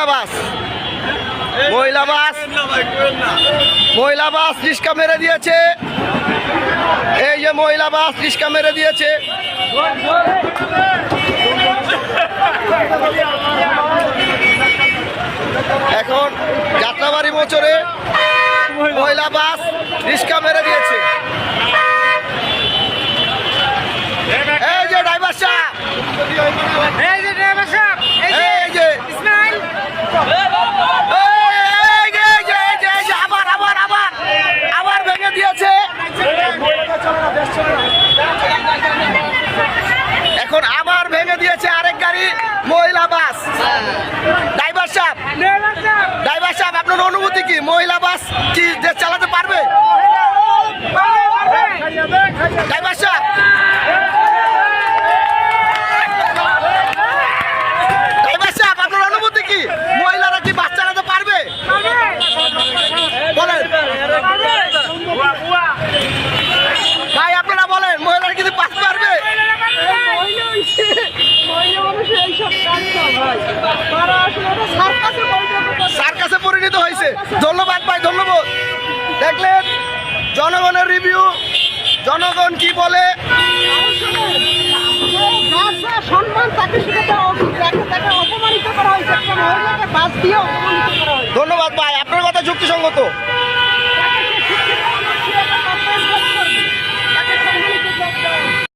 মহিলা বাস, মহিলা বাস রিস্কা মেরে দিয়েছে। এই যে মহিলা বাস রিস্কা মেরে দিয়েছে। এখন যাত্রাবাড়ি মোচরে মহিলা বাস রিস্কা মেরে দিয়েছে। এই যে ড্রাইভার সাহেব, এই যে আবার ভেঙে দিয়েছে। এখন আবার ভেঙে দিয়েছে আরেক গাড়ি মহিলা বাস। ড্রাইভার সাহেব আপনার অনুভূতি কি? মহিলা বাস কি দেশ চালাতে পারবে? ড্রাইভার সাহেব, আপনার অনুভূতি কি? মহিলারা কি বাস চালাতে পারবে? বলেন ভাই, আপনারা বলেন মহিলারা কি বাস পারবে? সার্কাসে পরিণত হয়েছে। ধন্যবাদ ভাই, ধন্যবাদ। দেখলেন জনগণের রিভিউ, জনগণ কি বলে। ধন্যবাদ ভাই, আপনার কথা যুক্তিসঙ্গত।